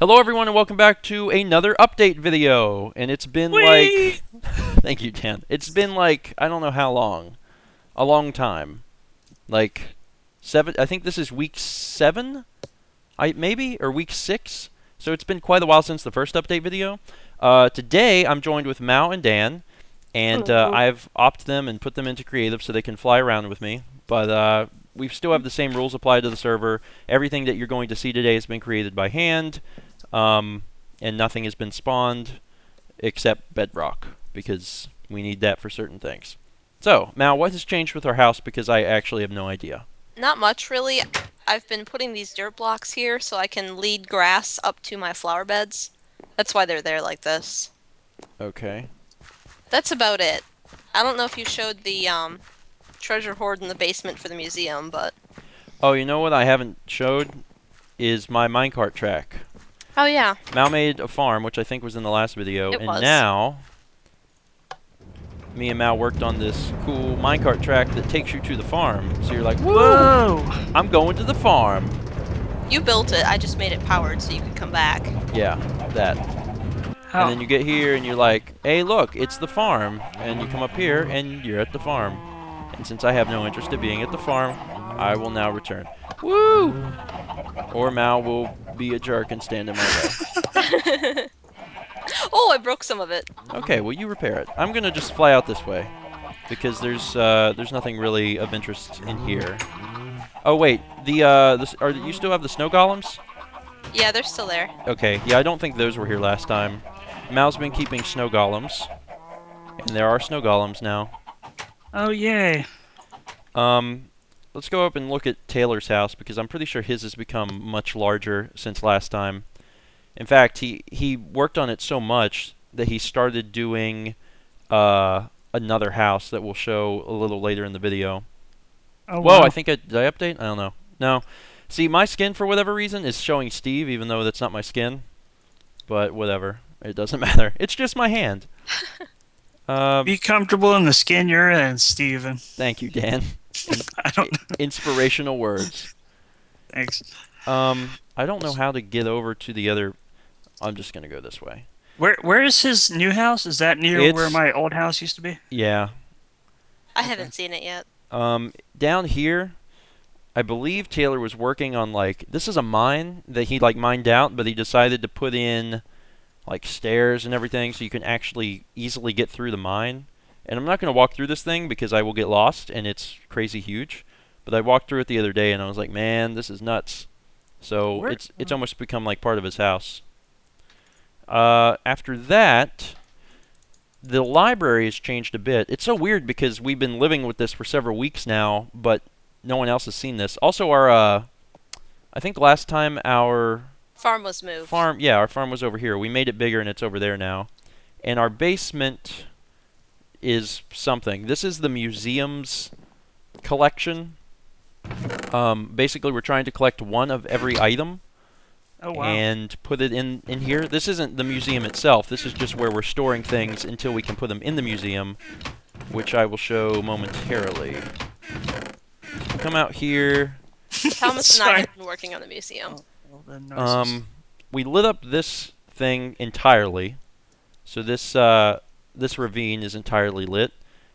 Hello everyone and welcome back to another update video. And it's been Whee! like thank you, Dan. It's been like I don't know how long. A long time. Like I think this is week 7? Maybe or week 6. So it's been quite a while since the first update video. Today I'm joined with Mao and Dan, and Hello. I've opted them and put them into creative so they can fly around with me. But we still have the same rules applied to the server. Everything that you're going to see today has been created by hand. Um, and nothing has been spawned except bedrock, because we need that for certain things. So, Mal, what has changed with our house? Because I actually have no idea. Not much, really. I've been putting these dirt blocks here so I can lead grass up to my flower beds. That's why they're there like this. Okay. That's about it. I don't know if you showed the treasure hoard in the basement for the museum, but... Oh, you know what I haven't showed? Is my minecart track. Oh, yeah. Mal made a farm, which I think was in the last video, It and was. now me and Mal worked on this cool minecart track that takes you to the farm. So you're like, woo! Whoa! I'm going to the farm. You built it, I just made it powered so you could come back. Yeah, that. And then you get here and you're like, hey, look, it's the farm. And you come up here and you're at the farm. And since I have no interest in being at the farm, I will now return. Woo! Or Mal will be a jerk and stand in my way. Oh, I broke some of it. Okay, well, you repair it. I'm gonna just fly out this way because there's nothing really of interest in here. Oh wait, you still have the snow golems? Yeah, they're still there. Okay, yeah, I don't think those were here last time. Mal's been keeping snow golems, and there are snow golems now. Oh, yay. Let's go up and look at Taylor's house because I'm pretty sure his has become much larger since last time. In fact, he worked on it so much that he started doing another house that we'll show a little later in the video. Oh, Whoa, wow. I think did I update? I don't know. No. See, my skin, for whatever reason, is showing Steve, even though that's not my skin. But whatever. It doesn't matter. It's just my hand. Be comfortable in the skin you're in, Steven. Thank you, Dan. I don't know. Inspirational words. Thanks. I don't know how to get over to the other... I'm just going to go this way. Where is his new house? Is that near where It's... my old house used to be? Yeah. I Okay. haven't seen it yet. Down here, I believe Taylor was working on, like... This is a mine that he, like, mined out, but he decided to put in, like, stairs and everything so you can actually easily get through the mine. And I'm not going to walk through this thing because I will get lost, and it's crazy huge. But I walked through it the other day, and I was like, man, this is nuts. So Where? it's almost become like part of his house. After that, the library has changed a bit. It's so weird because we've been living with this for several weeks now, but no one else has seen this. Also, I think last time our Farm was moved. our farm was over here. We made it bigger, and it's over there now. And our basement is something. This is the museum's collection. Basically, we're trying to collect one of every item Oh, wow. and put it in here. This isn't the museum itself. This is just where we're storing things until we can put them in the museum, which I will show momentarily. Come out here. Thomas and I Sorry. have been working on the museum. All the noises. We lit up this thing entirely. So this ravine is entirely lit.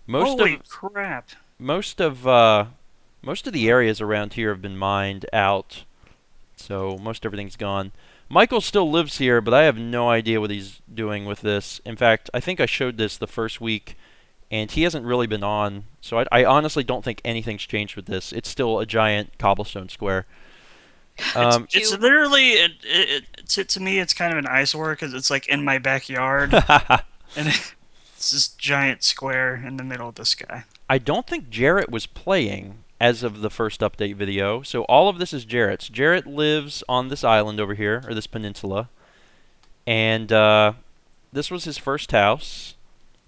Most Holy of crap. most of most of the areas around here have been mined out. So most everything's gone. Michael still lives here, but I have no idea what he's doing with this. In fact, I think I showed this the first week, and he hasn't really been on. So I honestly don't think anything's changed with this. It's still a giant cobblestone square. It's Cute. literally, to me, it's kind of an eyesore because it's like in my backyard, and it's this giant square in the middle of the sky. I don't think Jarrett was playing as of the first update video, so all of this is Jarrett's. Jarrett lives on this island over here, or this peninsula, and this was his first house,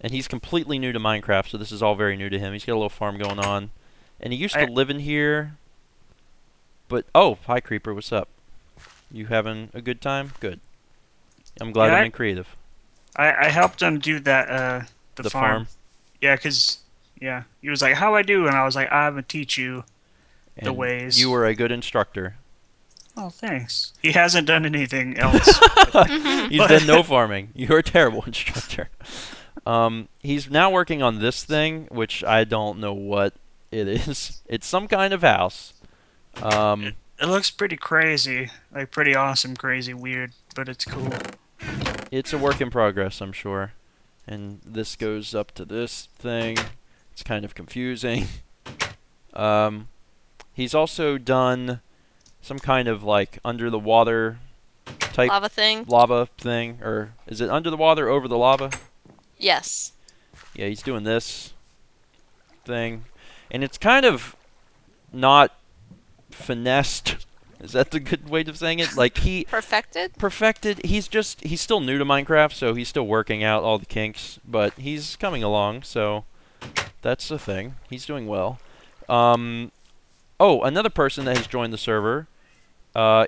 and he's completely new to Minecraft, so this is all very new to him. He's got a little farm going on, and he used to live in here, but... Oh, hi Creeper, what's up? You having a good time? Good. I'm glad Yeah, I'm in creative. I helped him do that, the The farm. farm. Yeah, yeah, he was like, "How I do?" And I was like, "I'm gonna teach you the And ways." you were a good instructor. Oh, thanks. He hasn't done anything else. He's done no farming. You're a terrible instructor. He's now working on this thing, which I don't know what it is. It's some kind of house. It looks pretty crazy. Like, pretty awesome, crazy, weird, but it's cool. It's a work in progress, I'm sure. And this goes up to this thing. It's kind of confusing. He's also done some kind of like under the water type Lava thing. or is it under the water over the lava? Yes. Yeah, he's doing this thing, and it's kind of not finessed. Is that the good way of saying it? Like he Perfected. he's still new to Minecraft, so he's still working out all the kinks, but he's coming along, so that's the thing. He's doing well. Oh, another person that has joined the server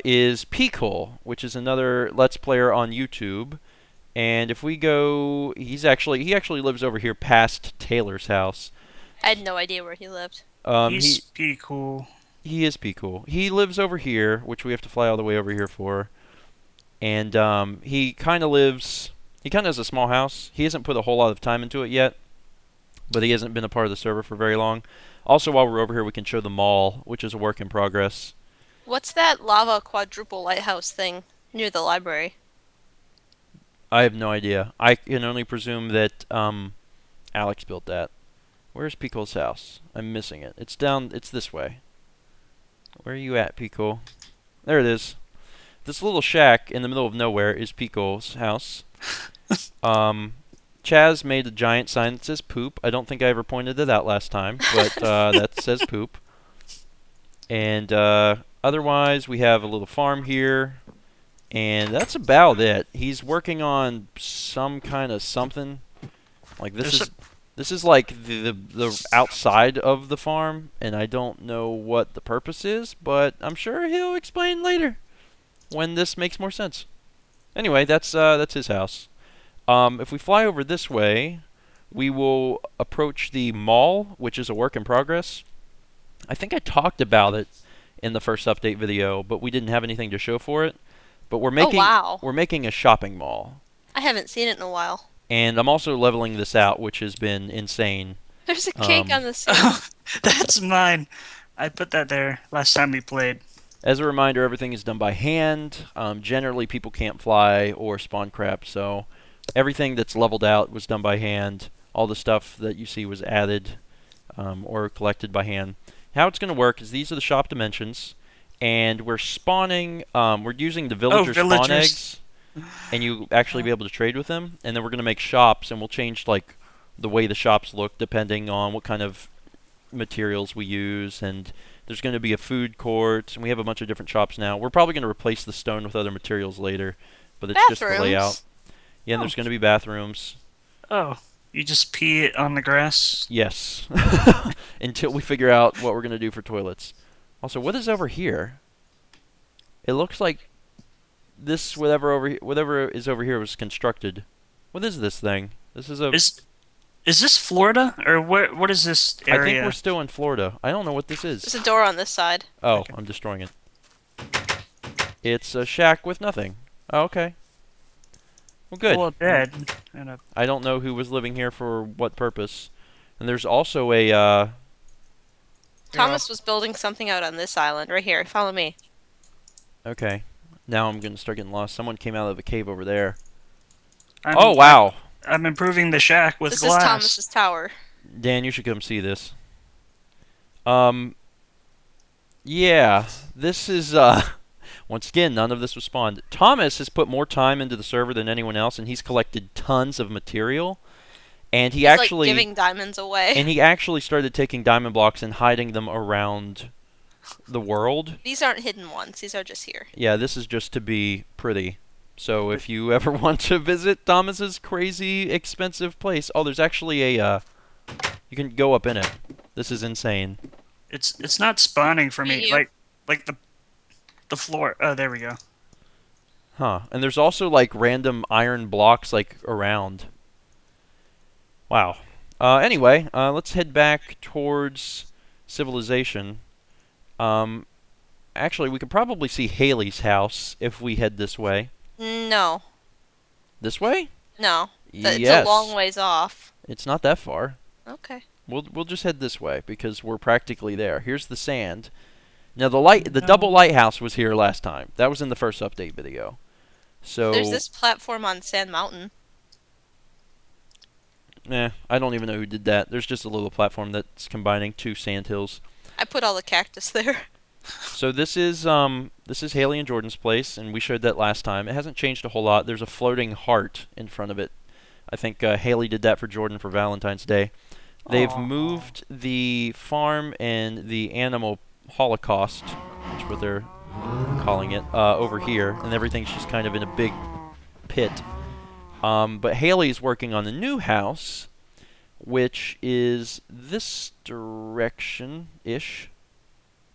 is Pico, which is another Let's Player on YouTube. And if we go, he actually lives over here past Taylor's house. I had no idea where he lived. He's pretty cool. He is Pico. He lives over here, which we have to fly all the way over here for. And he kind of has a small house. He hasn't put a whole lot of time into it yet, but he hasn't been a part of the server for very long. Also, while we're over here, we can show the mall, which is a work in progress. What's that lava quadruple lighthouse thing near the library? I have no idea. I can only presume that Alex built that. Where's Pico's house? I'm missing it. It's this way. Where are you at, Pico? There it is. This little shack in the middle of nowhere is Pico's house. Chaz made a giant sign that says poop. I don't think I ever pointed it out last time, but that says poop. And otherwise, we have a little farm here. And that's about it. He's working on some kind of something. Like this is like the outside of the farm, and I don't know what the purpose is, but I'm sure he'll explain later when this makes more sense. Anyway, that's his house. If we fly over this way, we will approach the mall, which is a work in progress. I think I talked about it in the first update video, but we didn't have anything to show for it. But we're making a shopping mall. I haven't seen it in a while. And I'm also leveling this out, which has been insane. There's a cake on the ceiling. Oh, that's mine. I put that there last time we played. As a reminder, everything is done by hand. Generally, people can't fly or spawn crap, so everything that's leveled out was done by hand. All the stuff that you see was added or collected by hand. How it's going to work is these are the shop dimensions. And we're spawning, we're using the villager spawn eggs, and you actually be able to trade with them. And then we're going to make shops, and we'll change like the way the shops look depending on what kind of materials we use. And there's going to be a food court, and we have a bunch of different shops now. We're probably going to replace the stone with other materials later, but it's just the layout. Yeah, and there's going to be bathrooms. Oh, you just pee it on the grass? Yes, until we figure out what we're going to do for toilets. Also, what is over here? It looks like this whatever is over here was constructed. What is this thing? This is a. Is this Florida or what is this area? I think we're still in Florida. I don't know what this is. There's a door on this side. Oh, Okay. I'm destroying it. It's a shack with nothing. Oh, okay. Well, good. Well, dead. And I don't know who was living here for what purpose. And there's also a. Thomas was building something out on this island right here. Follow me. Okay. Now I'm going to start getting lost. Someone came out of a cave over there. I'm, Wow. I'm improving the shack with This glass. is Thomas's tower. Dan, you should come see this. Yeah. This is, once again, none of this was spawned. Thomas has put more time into the server than anyone else, and he's collected tons of material. And He's like giving diamonds away. And he actually started taking diamond blocks and hiding them around the world. These aren't hidden ones. These are just here. Yeah, this is just to be pretty. So if you ever want to visit Thomas's crazy expensive place, oh, there's actually a you can go up in it. This is insane. It's not spawning for me. You. Like the floor. Oh, there we go. Huh. And there's also like random iron blocks like around. Wow. Anyway, let's head back towards civilization. Actually, we could probably see Haley's house if we head this way. No, This way? no. It's a long Yes. ways off. It's not that far. Okay. We'll just head this way because we're practically there. Here's the sand. Now the double No. lighthouse was here last time. That was in the first update video. So There's this platform on Sand Mountain. I don't even know who did that. There's just a little platform that's combining two sand hills. I put all the cactus there. So this is Haley and Jordan's place, and we showed that last time. It hasn't changed a whole lot. There's a floating heart in front of it. I think Haley did that for Jordan for Valentine's Day. They've Aw. moved the farm and the animal holocaust, which is what they're calling it, over here, and everything's just kind of in a big pit. But Haley's working on the new house, which is this direction-ish,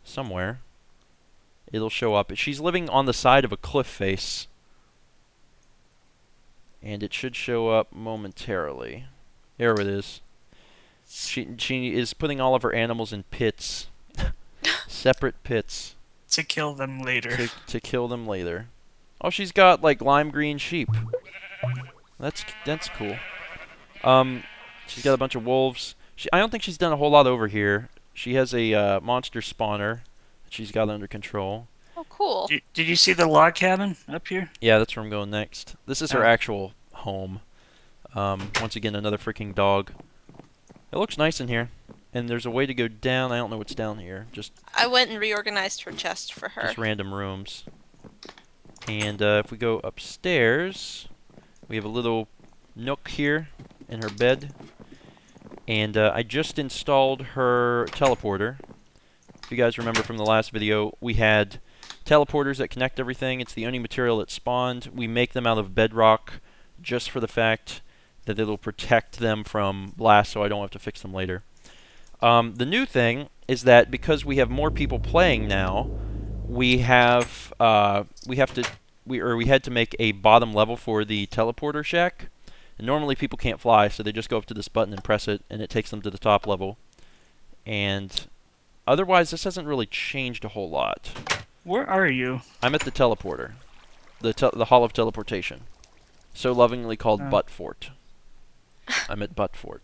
somewhere. It'll show up. She's living on the side of a cliff face, and it should show up momentarily. Here it is. She is putting all of her animals in pits, separate pits, To kill them later. to kill them later. Oh, she's got like lime green sheep. That's cool. She's got a bunch of wolves. I don't think she's done a whole lot over here. She has a monster spawner that she's got under control. Oh, cool. Did you see the log cabin up here? Yeah, that's where I'm going next. This is her Oh. actual home. Once again, another freaking dog. It looks nice in here. And there's a way to go down. I don't know what's down here. Just I went and reorganized her chest for her. random rooms. And if we go upstairs, we have a little nook here in her bed. And I just installed her teleporter. If you guys remember from the last video, we had teleporters that connect everything. It's the only material that spawned. We make them out of bedrock just for the fact that it'll protect them from blast so I don't have to fix them later. The new thing is that because we have more people playing now, we had to make a bottom level for the teleporter shack. And normally people can't fly, so they just go up to this button and press it, and it takes them to the top level. And otherwise, this hasn't really changed a whole lot. Where are you? I'm at the teleporter, the Hall of Teleportation, so lovingly called Oh. Butt Fort. I'm at Butt Fort.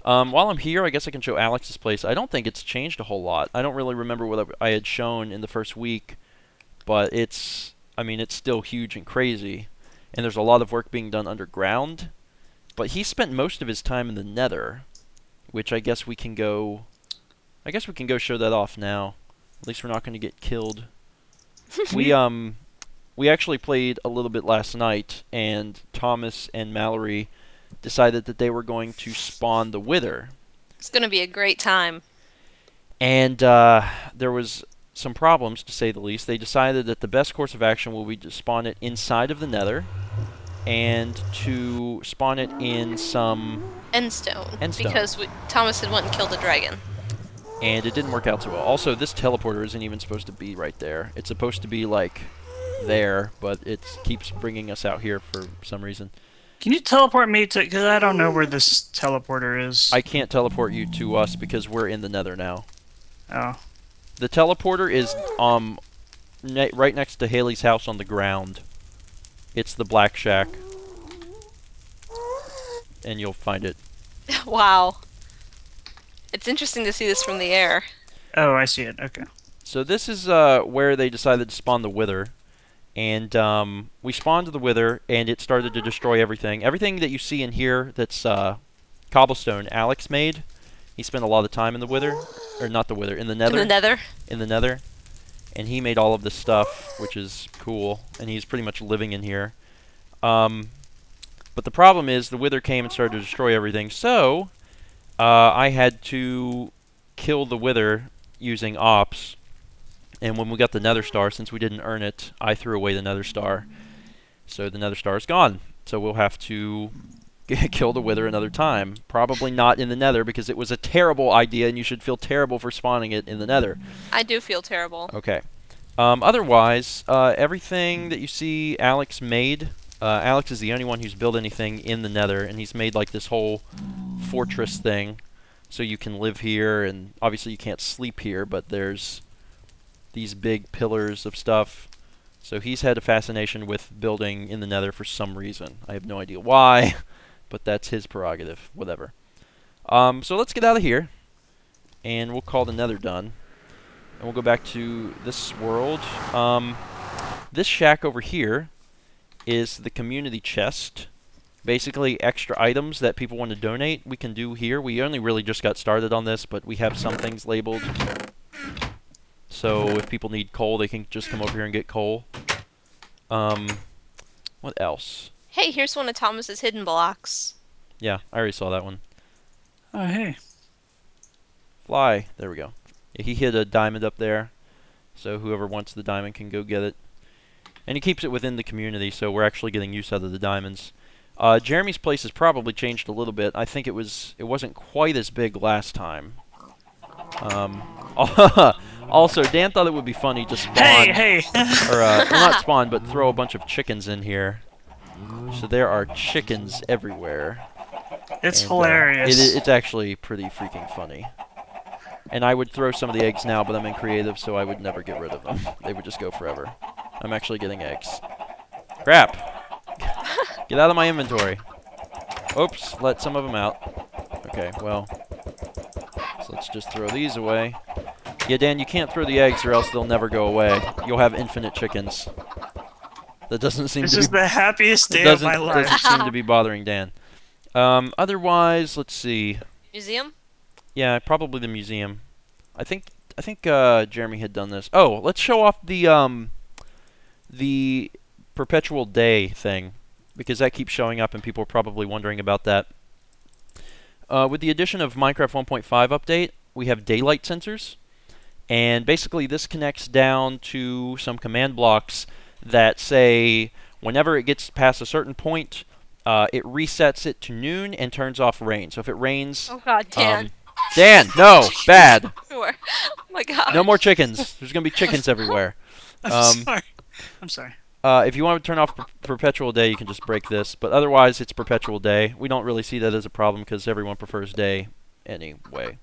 While I'm here, I guess I can show Alex's place. I don't think it's changed a whole lot. I don't really remember what I had shown in the first week, but it's still huge and crazy, and there's a lot of work being done underground. But he spent most of his time in the nether, which I guess we can go show that off now. At least we're not going to get killed. We actually played a little bit last night, and Thomas and Mallory decided that they were going to spawn the Wither. It's gonna be a great time. And there was some problems, to say the least. They decided that the best course of action will be to spawn it inside of the nether, and to spawn it in some Endstone. Endstone. Because Thomas had went and killed a dragon. and it didn't work out so well. Also, this teleporter isn't even supposed to be right there. It's supposed to be, like, there, but it keeps bringing us out here for some reason. Can you teleport me to? Because I don't know where this teleporter is. I can't teleport you to us because we're in the nether now. Oh. The teleporter is right next to Haley's house on the ground. It's the black shack. And you'll find it. Wow. It's interesting to see this from the air. Oh, I see it. Okay. So this is where they decided to spawn the Wither. And we spawned the Wither, and it started to destroy everything. Everything that you see in here that's cobblestone, Alex made. He spent a lot of time in the Wither. Or not the Wither, in the nether. In the nether? In the nether. And he made all of this stuff, which is cool. And he's pretty much living in here. But the problem is the Wither came and started to destroy everything. So I had to kill the Wither using ops. And when we got the Nether Star, since we didn't earn it, I threw away the Nether Star. So the Nether Star is gone. So we'll have to kill the Wither another time. Probably not in the Nether, because it was a terrible idea, and you should feel terrible for spawning it in the Nether. I do feel terrible. Okay. Otherwise, everything that you see Alex made, Alex is the only one who's built anything in the Nether, and he's made like this whole fortress thing, so you can live here, and obviously you can't sleep here, but there's these big pillars of stuff. So he's had a fascination with building in the nether for some reason. I have no idea why, but that's his prerogative. Whatever. So let's get out of here, and we'll call the nether done. And we'll go back to this world. This shack over here is the community chest. Basically, extra items that people want to donate, we can do here. We only really just got started on this, but we have some things labeled. So if people need coal, they can just come over here and get coal. What else? Hey, here's one of Thomas's hidden blocks. Yeah, I already saw that one. Oh, hey. Fly. There we go. Yeah, he hid a diamond up there, so whoever wants the diamond can go get it. And he keeps it within the community, so we're actually getting use out of the diamonds. Jeremy's place has probably changed a little bit. I think it wasn't quite as big last time. Also, Dan thought it would be funny to spawn, Hey! or well, not spawn, but throw a bunch of chickens in here. So there are chickens everywhere. It's And, hilarious. It's actually pretty freaking funny. And I would throw some of the eggs now, but I'm in creative, so I would never get rid of them. They would just go forever. I'm actually getting eggs. Crap! Get out of my inventory. Oops, let some of them out. Okay, well. So let's just throw these away. Yeah, Dan, you can't throw the eggs or else they'll never go away. You'll have infinite chickens. That doesn't seem This to is be... the happiest day of doesn't, my life. doesn't seem to be bothering Dan. Otherwise, let's see. Museum? Yeah, probably the museum. I think Jeremy had done this. Oh, let's show off the perpetual day thing, because that keeps showing up and people are probably wondering about that. With the addition of Minecraft 1.5 update, we have daylight sensors, and basically this connects down to some command blocks that say whenever it gets past a certain point, it resets it to noon and turns off rain. So if it rains... Oh god, Dan. Dan, no! Bad! Everywhere. Oh my god. No more chickens. There's going to be chickens everywhere. I'm sorry. If you want to turn off perpetual day, you can just break this. But otherwise, it's perpetual day. We don't really see that as a problem because everyone prefers day anyway.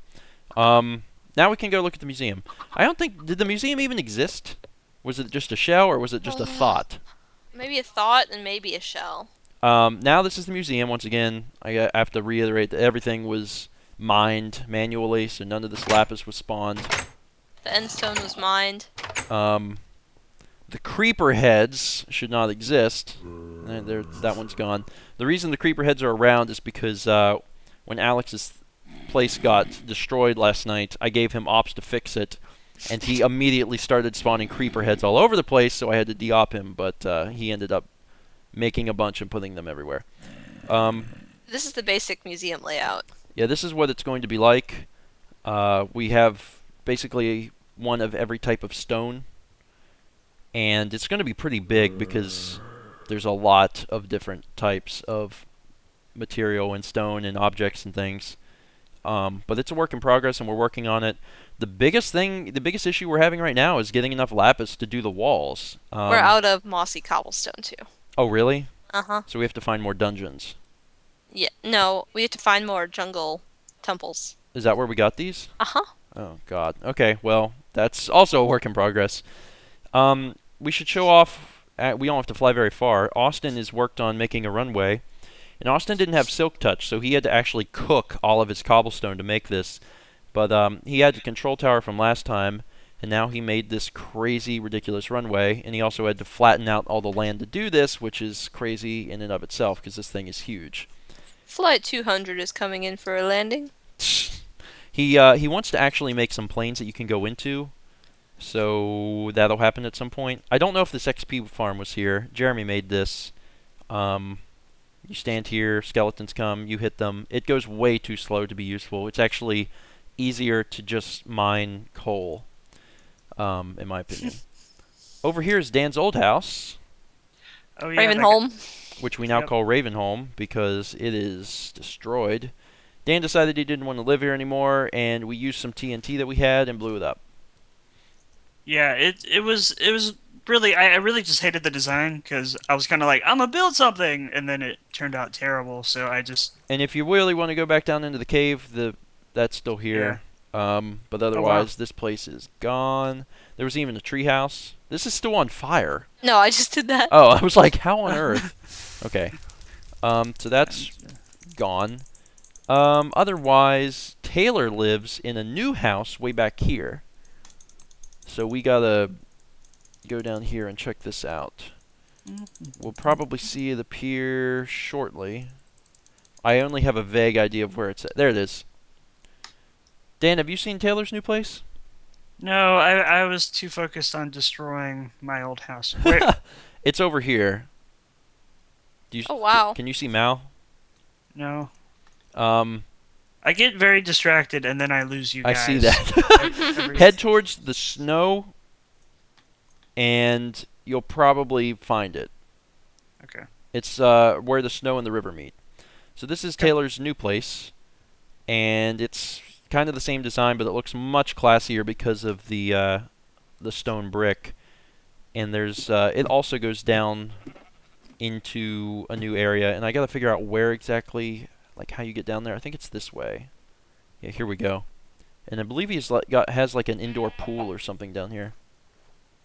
Now we can go look at the museum. I don't think... Did the museum even exist? Was it just a shell or was it just a thought? Maybe a thought and maybe a shell. Now this is the museum. Once again, I have to reiterate that everything was mined manually, so none of this lapis was spawned. The end stone was mined. The creeper heads should not exist. That one's gone. The reason the creeper heads are around is because when Alex's place got destroyed last night, I gave him ops to fix it, and he immediately started spawning creeper heads all over the place, so I had to de-op him, but he ended up making a bunch and putting them everywhere. This is the basic museum layout. Yeah, this is what it's going to be like. We have basically one of every type of stone. And it's going to be pretty big because there's a lot of different types of material and stone and objects and things. But it's a work in progress and we're working on it. The biggest issue we're having right now is getting enough lapis to do the walls. We're out of mossy cobblestone too. Oh, really? Uh-huh. So we have to find more dungeons. Yeah, no, we have to find more jungle temples. Is that where we got these? Uh-huh. Oh, God. Okay, well, that's also a work in progress. We should show off... we don't have to fly very far. Austin is worked on making a runway. And Austin didn't have Silk Touch, so he had to actually cook all of his cobblestone to make this. But he had the control tower from last time, and now he made this crazy, ridiculous runway. And he also had to flatten out all the land to do this, which is crazy in and of itself, because this thing is huge. Flight 200 is coming in for a landing. He wants to actually make some planes that you can go into. So that'll happen at some point. I don't know if this XP farm was here. Jeremy made this. You stand here, skeletons come, you hit them. It goes way too slow to be useful. It's actually easier to just mine coal, in my opinion. Over here is Dan's old house. Oh, yeah, Ravenholm. Which we now call Ravenholm because it is destroyed. Dan decided he didn't want to live here anymore, and we used some TNT that we had and blew it up. Yeah, it was really, I really just hated the design because I was kind of like, I'm gonna build something, and then it turned out terrible. So I just... And if you really want to go back down into the cave, that's still here. But Oh, wow. otherwise, this place is gone. There was even a treehouse. This is still on fire. No, I just did that. Oh, I was like, how on earth? Okay. So that's gone. Otherwise, Taylor lives in a new house way back here. So we gotta go down here and check this out. We'll probably see it appear shortly. I only have a vague idea of where it's at. There it is. Dan, have you seen Taylor's new place? No, I was too focused on destroying my old house. Where? It's over here. Do you, Oh, wow. Can you see Mal? No. Um, I get very distracted and then I lose you I guys. see that. Every- Head towards the snow, and you'll probably find it. Okay. It's where the snow and the river meet. So this is Taylor's new place, and it's kind of the same design, but it looks much classier because of the stone brick. And there's it also goes down into a new area, and I got to figure out where exactly, like how you get down there. I think it's this way. Yeah, here we go. And I believe he's has like an indoor pool or something down here.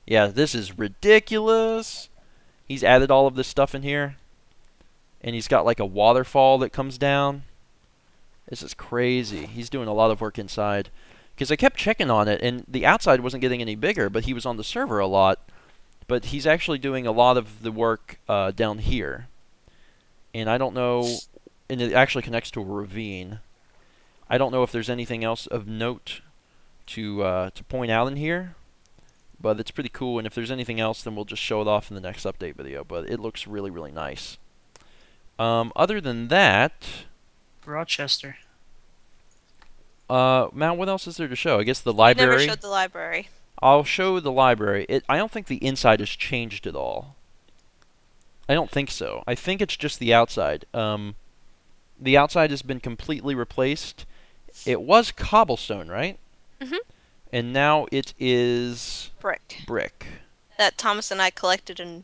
Yeah, this is ridiculous. He's added all of this stuff in here. And he's got like a waterfall that comes down. This is crazy. He's doing a lot of work inside. Because I kept checking on it, and the outside wasn't getting any bigger, but he was on the server a lot. But he's actually doing a lot of the work down here. And I don't know... And it actually connects to a ravine. I don't know if there's anything else of note to point out in here. But it's pretty cool, and if there's anything else, then we'll just show it off in the next update video. But it looks really, really nice. Other than that... Rochester. Mal, what else is there to show? I guess the Never library. showed the library. I'll show the library. I don't think the inside has changed at all. I don't think so. I think it's just the outside. The outside has been completely replaced. It was cobblestone, right? Mhm. And now it is Brick. brick. That Thomas and I collected and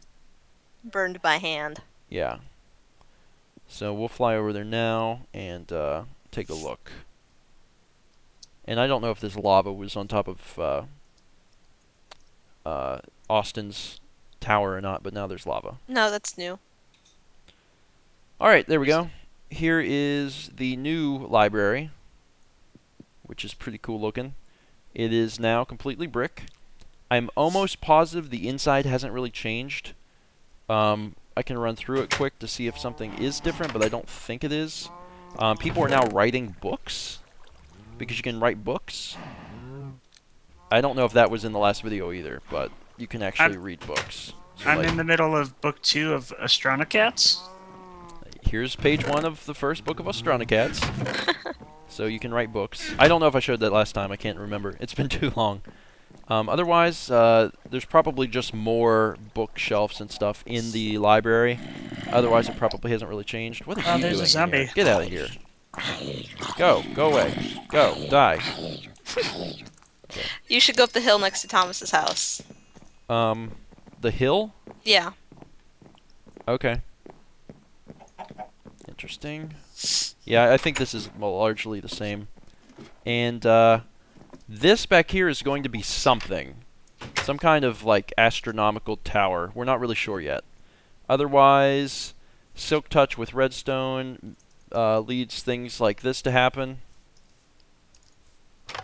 burned by hand. Yeah. So we'll fly over there now and take a look. And I don't know if this lava was on top of Austin's tower or not, but now there's lava. No, that's new. Alright, there we go. Here is the new library, which is pretty cool looking. It is now completely brick. I'm almost positive the inside hasn't really changed. I can run through it quick to see if something is different, but I don't think it is. People are now writing books, because you can write books. I don't know if that was in the last video either, but you can actually read books. So I'm like, in the middle of book 2 of Astronocats. here's page 1 of the first book of Astronocats. So you can write books. I don't know if I showed that last time. I can't remember. It's been too long. Otherwise, there's probably just more bookshelves and stuff in the library. Otherwise, it probably hasn't really changed. What are you there's doing a zombie. in here? Get out of here. Go. Go away. Go. Die. You should go up the hill next to Thomas's house. The hill? Yeah. Okay. Interesting. Yeah, I think this is largely the same. And, this back here is going to be something. Some kind of, like, astronomical tower. We're not really sure yet. Otherwise, Silk Touch with redstone leads things like this to happen.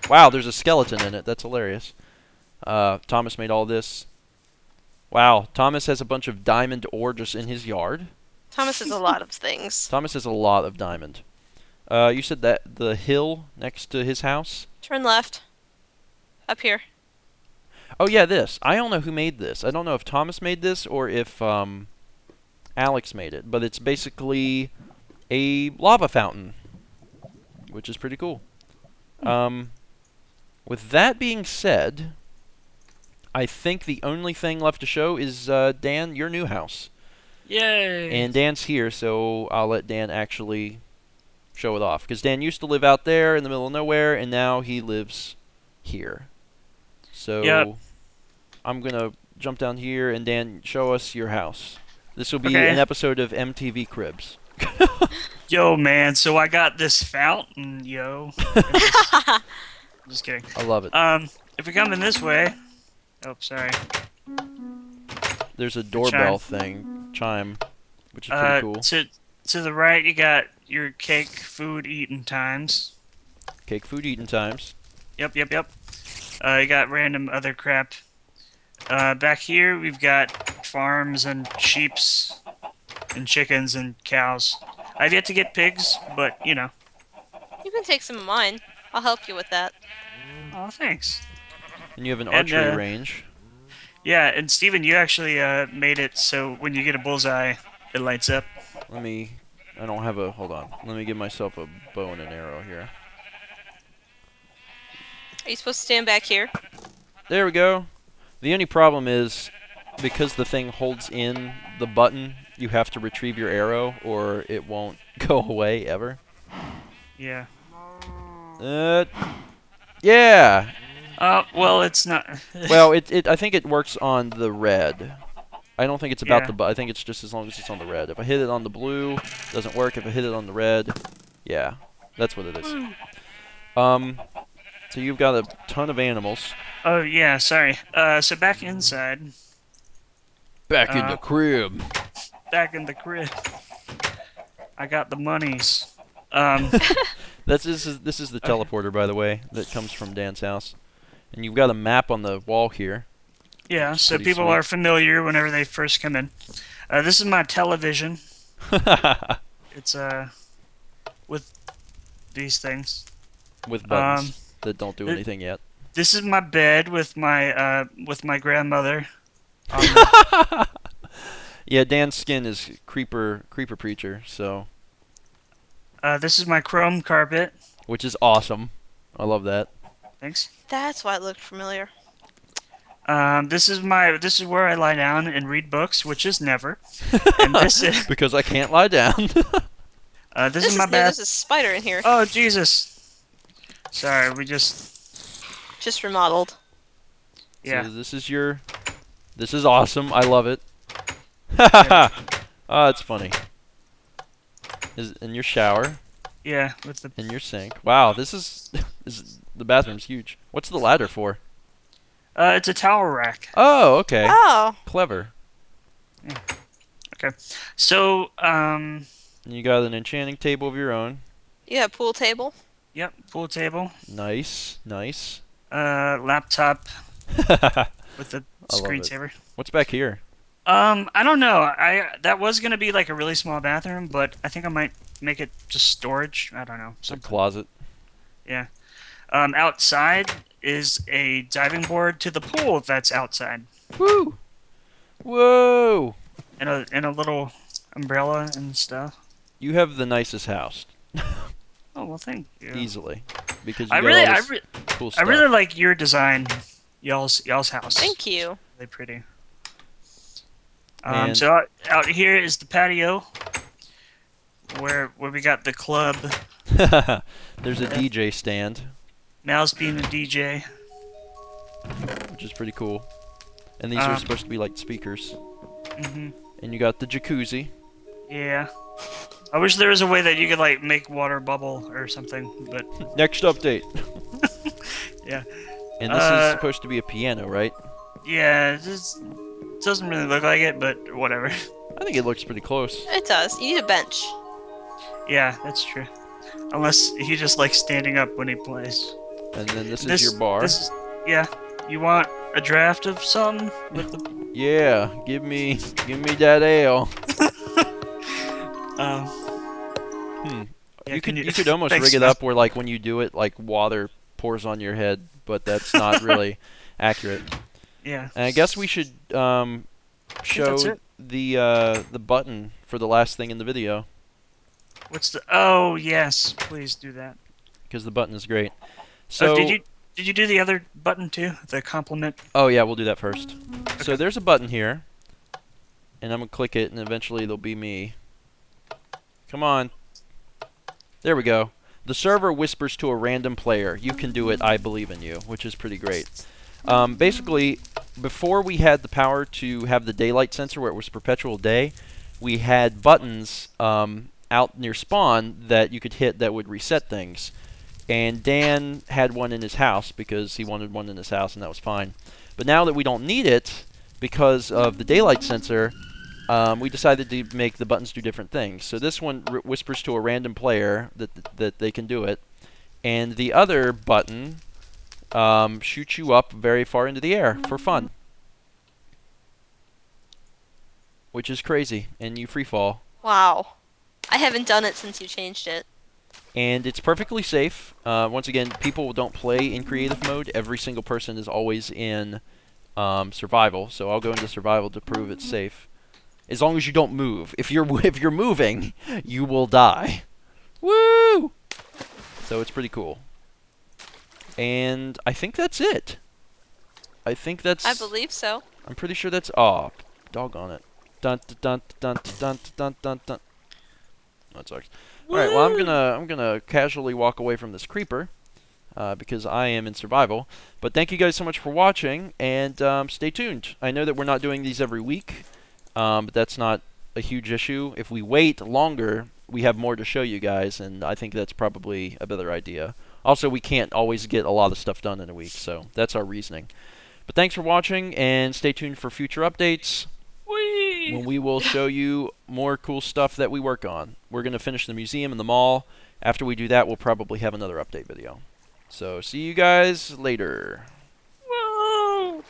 Wow, there's a skeleton in it. That's hilarious. Thomas made all this. Wow, Thomas has a bunch of diamond ore just in his yard. Thomas has a lot of things. Thomas has a lot of diamond. You said that the hill next to his house? Turn left. Up here. Oh yeah, this. I don't know who made this. I don't know if Thomas made this or if Alex made it, but it's basically a lava fountain, which is pretty cool. With that being said, I think the only thing left to show is Dan, your new house. Yay! And Dan's here, so I'll let Dan actually show it off. Because Dan used to live out there in the middle of nowhere, and now he lives here. So Yep. I'm going to jump down here, and Dan, show us your house. This will be Okay. an episode of MTV Cribs. Yo, man, so I got this fountain, yo. Just kidding. I love it. If we come in this way, oh, sorry. There's a doorbell thing, chime, which is pretty cool. To the right, you got your cake food eating times. Cake food eating times. Yep. You got random other crap. Back here, we've got farms and sheeps and chickens and cows. I've yet to get pigs, but you know. You can take some of mine. I'll help you with that. Oh, thanks. And you have an And, archery range. Yeah, and Steven, you actually made it so when you get a bullseye, it lights up. I don't have a, hold on. Let me give myself a bow and an arrow here. Are you supposed to stand back here? There we go. The only problem is, because the thing holds in the button, you have to retrieve your arrow or it won't go away ever. Yeah. Yeah. Well, it's not. Well, I think it works on the red. I don't think it's about Yeah. the button. I think it's just as long as it's on the red. If I hit it on the blue, it doesn't work. If I hit it on the red, yeah, that's what it is. So you've got a ton of animals. Oh yeah, sorry. So back inside. Back in the crib. Back in the crib. I got the monies. This is the teleporter, by the way, that comes from Dan's house. And you've got a map on the wall here. Yeah, so pretty people sweet. are familiar whenever they first come in. This is my television. It's with these things. With buttons that don't do anything yet. This is my bed with my grandmother. Yeah, Dan's skin is creeper preacher, so This is my chrome carpet. which is awesome. I love that. Thanks. That's why it looked familiar. This is where I lie down and read books, which is never. And this is Because I can't lie down. this is my new. bath. There's a spider in here. Oh Jesus! Sorry, we Just remodeled. yeah. So this is awesome. I love it. Oh, it's funny. Is in your shower, Yeah, with the in your sink. Wow, this is the bathroom's huge. What's the ladder for? it's a towel rack. Oh, okay. Oh, Clever. Okay. So, And you got an enchanting table of your own. you have a pool table. yep, pool table, Nice. laptop with the I love it. screensaver. What's back here? I don't know. That was gonna be like a really small bathroom, but I think I might make it just storage. I don't know. It's a Something. closet. Yeah. Outside is a diving board to the pool that's outside, Woo! Whoa! and a little umbrella and stuff. You have the nicest house. Oh well, thank you. Easily. Because you I got really, all I, this re- cool I stuff. really like your design, y'all's house. Thank you. Really pretty. And- So out here is the patio, where we got the club. There's a DJ stand, Mal's being a DJ. which is pretty cool. And these are supposed to be like speakers. And you got the jacuzzi. Yeah. I wish there was a way that you could like make water bubble or something, but Next update. yeah. And this is supposed to be a piano, right? Yeah, it just doesn't really look like it, but whatever. I think it looks pretty close. It does. You need a bench. Yeah, that's true. Unless he just likes standing up when he plays. And then this is your bar. Yeah. You want a draft of something with the Yeah, give me that ale. yeah, You could almost thanks, rig it Seth. up where like when you do it, like water pours on your head, but that's not really accurate. Yeah. And I guess we should show that's it. the button for the last thing in the video, What's the? Oh yes, please do that. because the button is great. So Did you do the other button too? The compliment. oh yeah, we'll do that first. So there's a button here, and I'm gonna click it, and eventually there'll be me. Come on. There we go. The server whispers to a random player, "You can do it. I believe in you," which is pretty great. Basically, before we had the power to have the daylight sensor where it was perpetual day, we had buttons out near spawn that you could hit that would reset things. And Dan had one in his house because he wanted one in his house, and that was fine. But now that we don't need it because of the daylight sensor, we decided to make the buttons do different things. So this one whispers to a random player that they can do it, and the other button shoots you up very far into the air for fun, which is crazy, and you free fall. Wow. I haven't done it since you changed it. And it's perfectly safe. Once again, people don't play in creative mode. Every single person is always in survival. So I'll go into survival to prove it's safe. As long as you don't move. If you're moving, you will die. Woo! So it's pretty cool. And I think that's it. I believe so. I'm pretty sure that's. Oh, doggone it. Dun dun dun dun dun dun dun. That sucks. All right. Well, I'm gonna casually walk away from this creeper because I am in survival. But thank you guys so much for watching, and stay tuned. I know that we're not doing these every week, but that's not a huge issue. If we wait longer, we have more to show you guys, and I think that's probably a better idea. Also, we can't always get a lot of stuff done in a week, so that's our reasoning. But thanks for watching, and stay tuned for future updates. When we will show you more cool stuff that we work on. We're going to finish the museum and the mall. After we do that, we'll probably have another update video. So, see you guys later. Whoa!